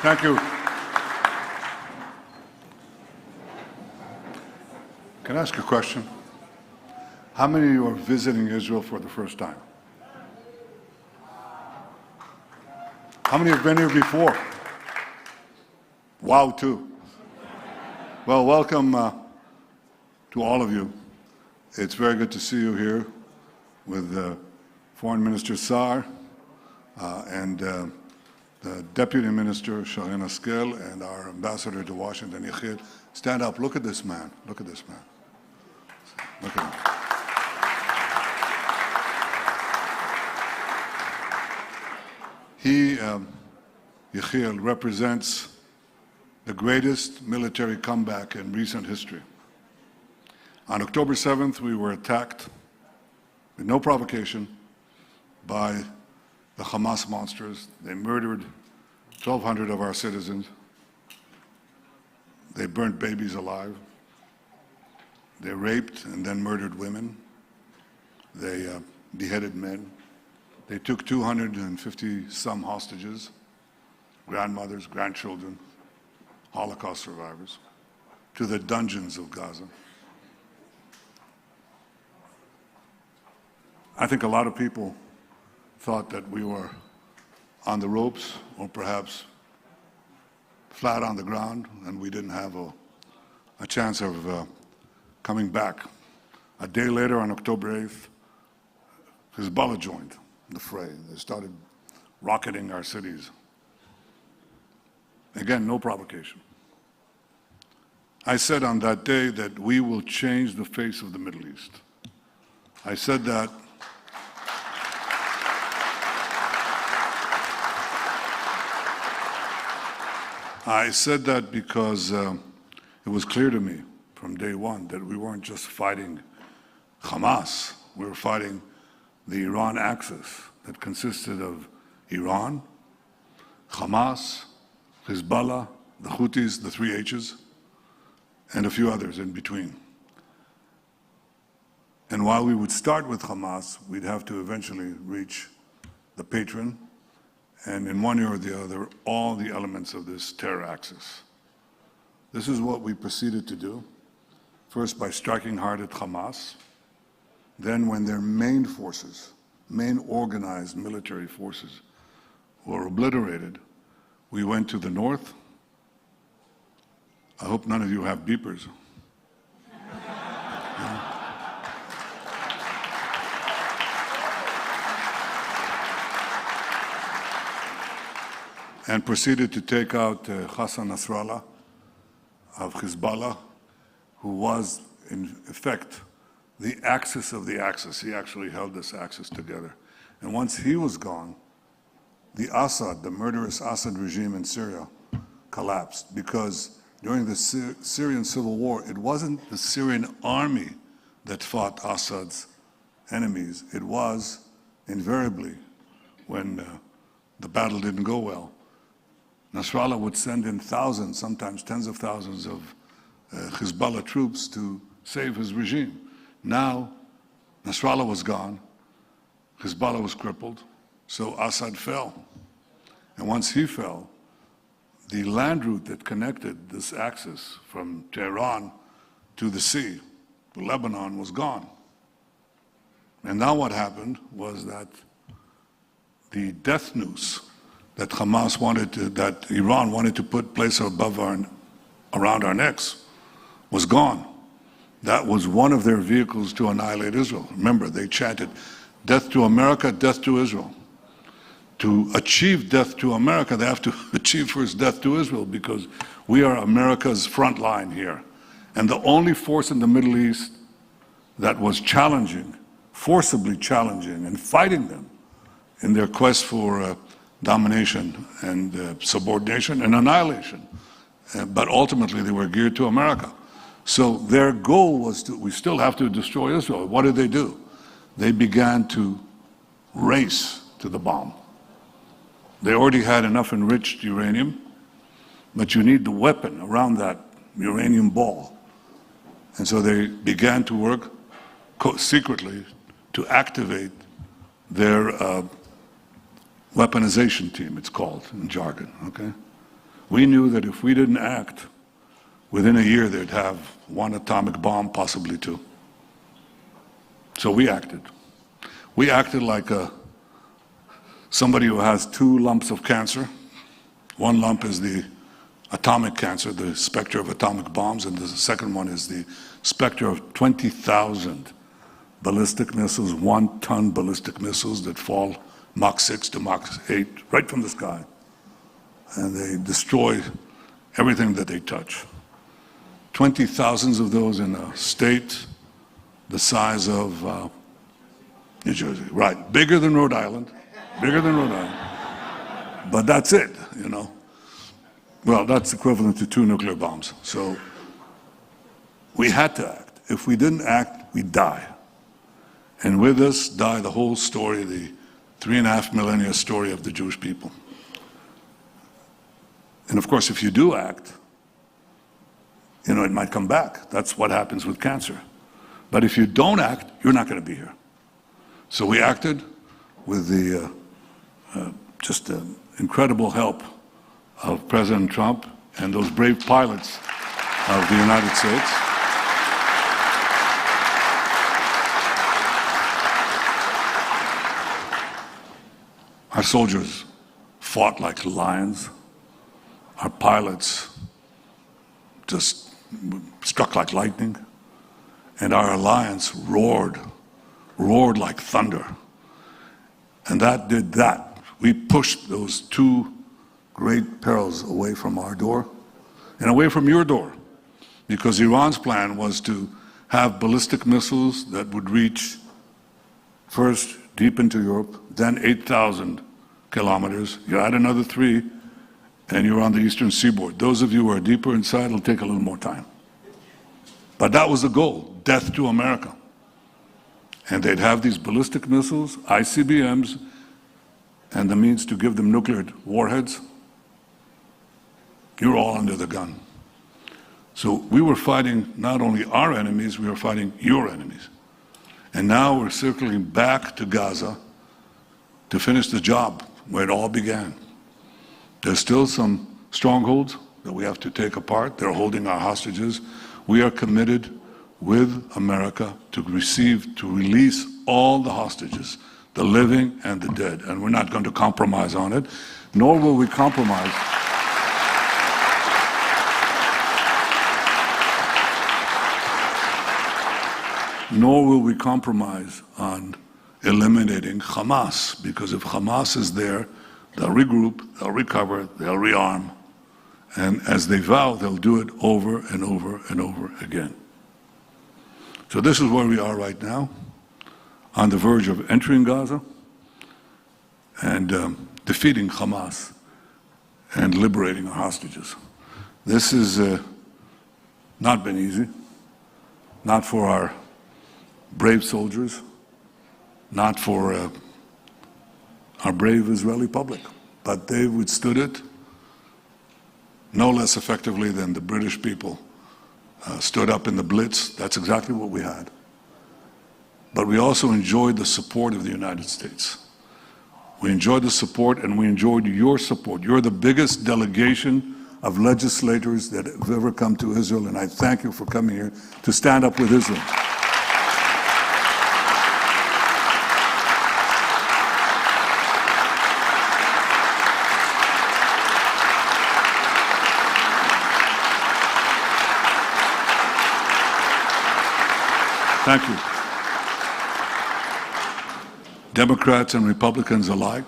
Thank you. Can I ask a question? How many of you are visiting Israel for the first time? How many have been here before? Wow, two. Well, welcome to all of you. It's very good to see you here with Foreign Minister Saar and the Deputy Minister Shareen Haskel and our Ambassador to Washington, Yechiel. Stand up. Look at this man. Look at this man. Look at him. He, Yechiel, represents the greatest military comeback in recent history. On October 7th, we were attacked with no provocation by the Hamas monsters. They murdered 1,200 of our citizens. They burnt babies alive. They raped and then murdered women. They beheaded men. They took 250-some hostages, grandmothers, grandchildren, Holocaust survivors, to the dungeons of Gaza. I think a lot of people thought that we were on the ropes or perhaps flat on the ground and we didn't have a chance of coming back. A day later, on October 8th, Hezbollah joined the fray. They started rocketing our cities. Again, no provocation. I said on that day that we will change the face of the Middle East. I said that because it was clear to me from day one that we weren't just fighting Hamas, we were fighting the Iran axis that consisted of Iran, Hamas, Hezbollah, the Houthis, the three H's, and a few others in between. And while we would start with Hamas, we'd have to eventually reach the patron, and in one year or the other, all the elements of this terror axis. This is what we proceeded to do, first by striking hard at Hamas, then when their main forces, main organized military forces, were obliterated, we went to the north. I hope none of you have beepers. And proceeded to take out Hassan Nasrallah of Hezbollah, who was, in effect, the axis of the axis. He actually held this axis together. And once he was gone, the Assad, the murderous Assad regime in Syria, collapsed because during the Syrian civil war, it wasn't the Syrian army that fought Assad's enemies. It was, invariably, when the battle didn't go well, Nasrallah would send in thousands, sometimes tens of thousands of Hezbollah troops to save his regime. Now, Nasrallah was gone, Hezbollah was crippled, so Assad fell. And once he fell, the land route that connected this axis from Tehran to the sea, to Lebanon, was gone. And now what happened was that the death noose that Hamas wanted to, that Iran wanted to place around our necks, was gone. That was one of their vehicles to annihilate Israel. Remember, they chanted, "Death to America, death to Israel." To achieve death to America, they have to achieve first death to Israel, because we are America's front line here. And the only force in the Middle East that was challenging, forcibly challenging, and fighting them in their quest for domination and subordination and annihilation. But ultimately, they were geared to America. So their goal was we still have to destroy Israel. What did they do? They began to race to the bomb. They already had enough enriched uranium, but you need the weapon around that uranium ball. And so they began to work secretly to activate their weaponization team, it's called in jargon, okay? We knew that if we didn't act, within a year they'd have one atomic bomb, possibly two. So we acted. We acted like somebody who has two lumps of cancer. One lump is the atomic cancer, the specter of atomic bombs, and the second one is the specter of 20,000 ballistic missiles, 1-ton ballistic missiles that fall Mach 6 to Mach 8 right from the sky. And they destroy everything that they touch. 20,000 of those in a state the size of New Jersey, right? Bigger than Rhode Island, But that's it, you know. Well, that's equivalent to 2 nuclear bombs. So we had to act. If we didn't act, we'd die. And with us die the whole story, the 3.5 millennia story of the Jewish people. And of course, if you do act, you know, it might come back. That's what happens with cancer. But if you don't act, you're not going to be here. So we acted with the just incredible help of President Trump and those brave pilots of the United States. Our soldiers fought like lions. Our pilots just struck like lightning. And our alliance roared like thunder. And that did that. We pushed those two great perils away from our door and away from your door, because Iran's plan was to have ballistic missiles that would reach first deep into Europe, then 8,000 kilometers. You add another 3, and you're on the eastern seaboard. Those of you who are deeper inside, it'll take a little more time. But that was the goal, death to America. And they'd have these ballistic missiles, ICBMs, and the means to give them nuclear warheads. You're all under the gun. So we were fighting not only our enemies, we were fighting your enemies. And now we're circling back to Gaza to finish the job where it all began. There's still some strongholds that we have to take apart. They're holding our hostages. We are committed with America to release all the hostages, the living and the dead. And we're not going to compromise on it, nor will we compromise. Nor will we compromise on eliminating Hamas, because if Hamas is there, they'll regroup, they'll recover, they'll rearm, and as they vow, they'll do it over and over and over again. So this is where we are right now, on the verge of entering Gaza and defeating Hamas and liberating our hostages. This has not been easy, not for our brave soldiers, not for our brave Israeli public, but they withstood it no less effectively than the British people stood up in the Blitz. That's exactly what we had. But we also enjoyed the support of the United States. We enjoyed the support, and we enjoyed your support. You're the biggest delegation of legislators that have ever come to Israel, and I thank you for coming here to stand up with Israel. Thank you. Democrats and Republicans alike,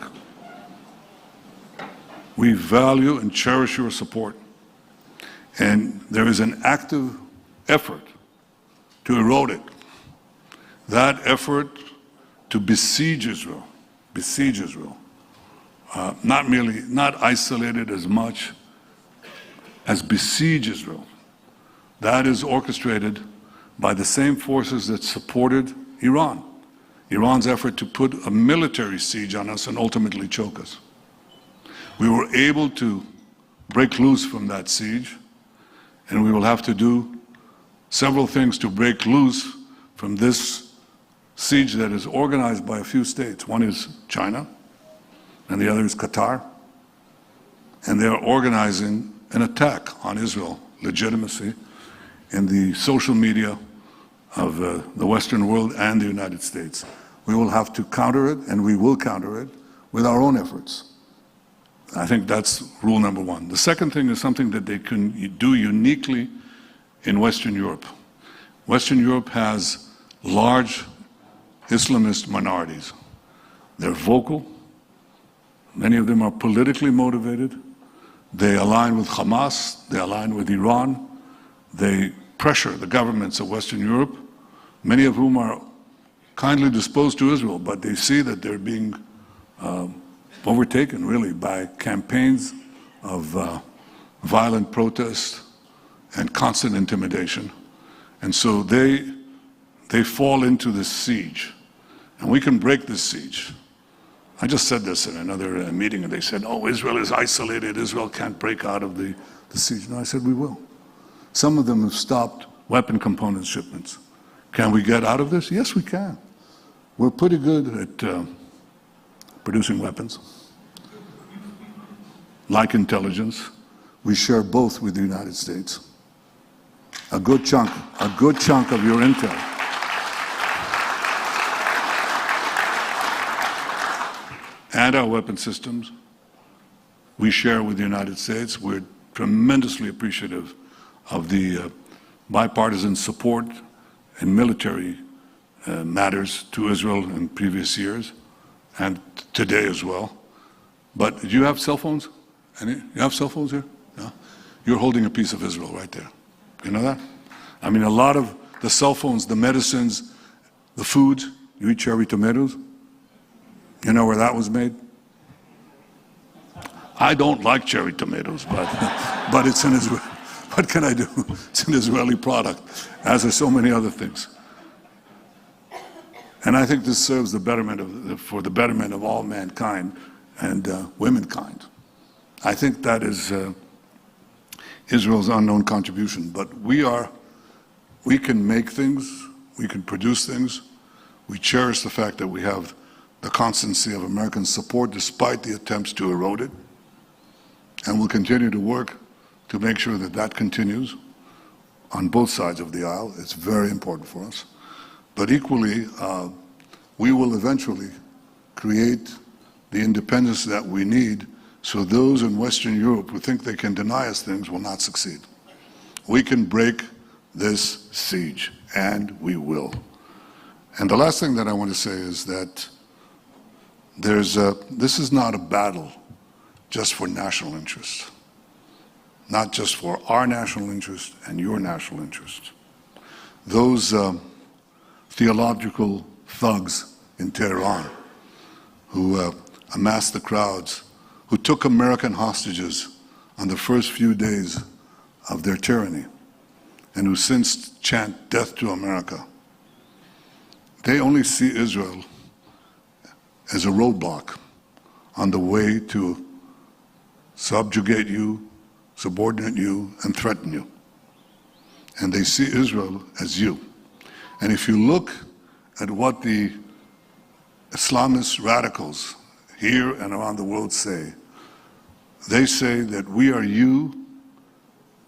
we value and cherish your support. And there is an active effort to erode it. That effort to besiege Israel, not isolated as much as besiege Israel. That is orchestrated by the same forces that supported Iran. Iran's effort to put a military siege on us and ultimately choke us. We were able to break loose from that siege, and we will have to do several things to break loose from this siege that is organized by a few states. One is China, and the other is Qatar. and they're organizing an attack on Israel legitimacy in the social media of the Western world and the United States. We will have to counter it, and we will counter it with our own efforts. I think that's rule number one. The second thing is something that they can do uniquely in Western Europe. Western Europe has large Islamist minorities. They're vocal. Many of them are politically motivated. They align with Hamas. They align with Iran. They pressure the governments of Western Europe, many of whom are kindly disposed to Israel, but they see that they're being overtaken, really, by campaigns of violent protest and constant intimidation. And so they fall into this siege. And we can break this siege. I just said this in another meeting, and they said, oh, Israel is isolated. Israel can't break out of the siege. And I said, we will. Some of them have stopped weapon component shipments. Can we get out of this? Yes, we can. We're pretty good at producing weapons. Like intelligence, we share both with the United States. A good chunk of your intel. And our weapon systems, we share with the United States. We're tremendously appreciative of the bipartisan support in military matters to Israel in previous years and today as well. But do you have cell phones? You have cell phones here? Yeah? You're holding a piece of Israel right there. You know that? I mean, a lot of the cell phones, the medicines, the foods, you eat cherry tomatoes? You know where that was made? I don't like cherry tomatoes, but it's an Israel. What can I do? It's an Israeli product, as are so many other things. And I think this serves the betterment for the betterment of all mankind and womankind. I think that is Israel's unknown contribution. But we can make things, we can produce things. We cherish the fact that we have the constancy of American support despite the attempts to erode it. And we'll continue to work to make sure that that continues on both sides of the aisle. It's very important for us. But equally, we will eventually create the independence that we need so those in Western Europe who think they can deny us things will not succeed. We can break this siege, and we will. And the last thing that I want to say is that this is not a battle just for national interest, not just for our national interest and your national interest. Those theological thugs in Tehran who amassed the crowds, who took American hostages on the first few days of their tyranny, and who since chant death to America, they only see Israel as a roadblock on the way to subjugate you, subordinate you, and threaten you. And they see Israel as you. And if you look at what the Islamist radicals here and around the world say, they say that we are you,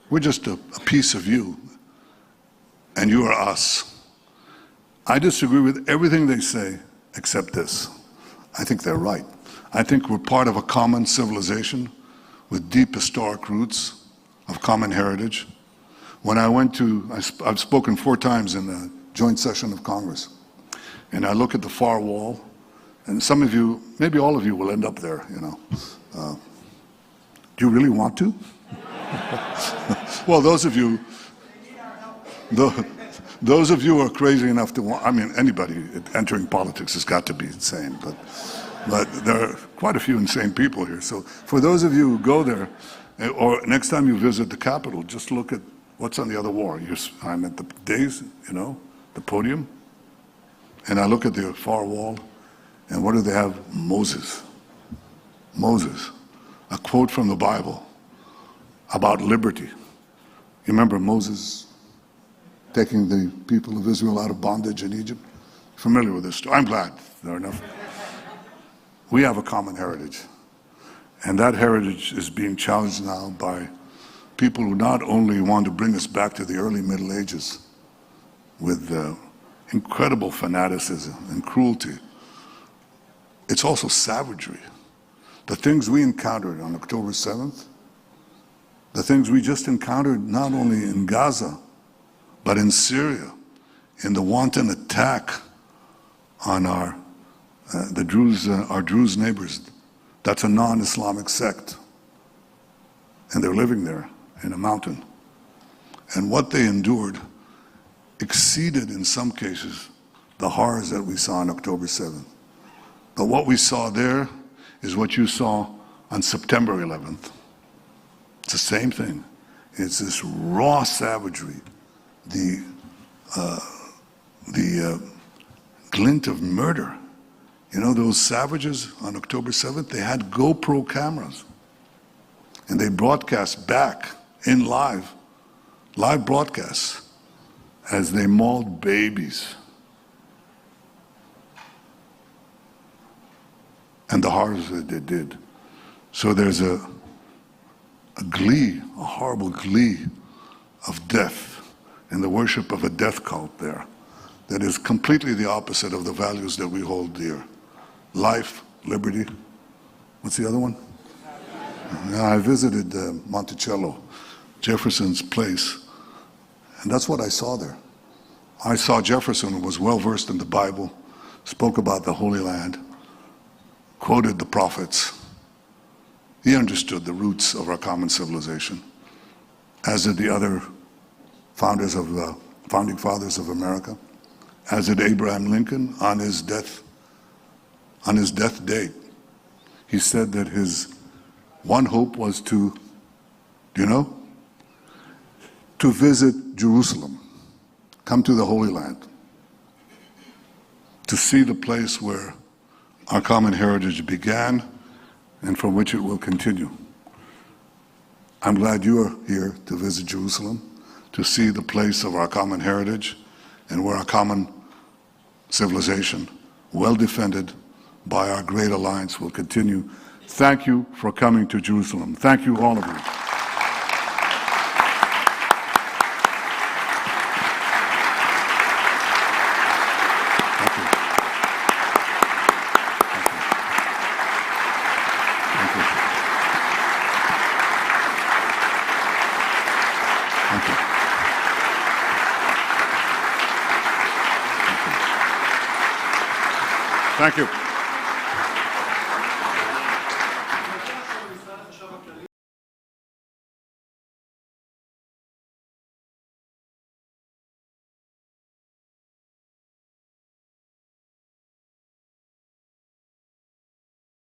we're just a piece of you, and you are us. I disagree with everything they say except this. I think they're right. I think we're part of a common civilization with deep historic roots of common heritage. When I went to, I've spoken 4 times in the joint session of Congress, and I look at the far wall, and some of you, maybe all of you will end up there, you know. Do you really want to? Well, those of you who are crazy enough to want, I mean, anybody entering politics has got to be insane, but there are quite a few insane people here. So for those of you who go there, or next time you visit the Capitol, just look at what's on the other wall. I'm at the dais, you know, the podium, and I look at the far wall, and what do they have? Moses. Moses. A quote from the Bible about liberty. You remember Moses taking the people of Israel out of bondage in Egypt? Familiar with this story? I'm glad there are enough. We have a common heritage. And that heritage is being challenged now by people who not only want to bring us back to the early Middle Ages with incredible fanaticism and cruelty, it's also savagery. The things we encountered on October 7th, the things we just encountered not only in Gaza, but in Syria, in the wanton attack on our Druze neighbors. That's a non-Islamic sect, and they're living there in a mountain. And what they endured exceeded, in some cases, the horrors that we saw on October 7th. But what we saw there is what you saw on September 11th. It's the same thing. It's this raw savagery, the glint of murder. You know, those savages on October 7th, they had GoPro cameras. And they broadcast back in live broadcasts as they mauled babies. And the horrors that they did. So there's a glee, a horrible glee of death and the worship of a death cult there that is completely the opposite of the values that we hold dear. Life, liberty. What's the other one? I visited Monticello, Jefferson's place, and that's what I saw there. I saw Jefferson, who was well versed in the Bible, spoke about the Holy Land, quoted the prophets. He understood the roots of our common civilization, as did the other founding fathers of America, as did Abraham Lincoln on his death date. He said that his one hope was to visit Jerusalem, come to the Holy Land, to see the place where our common heritage began and from which it will continue. I'm glad you are here to visit Jerusalem, to see the place of our common heritage and where our common civilization, well defended by our great alliance, will continue. Thank you for coming to Jerusalem. Thank you, all of you. Thank you.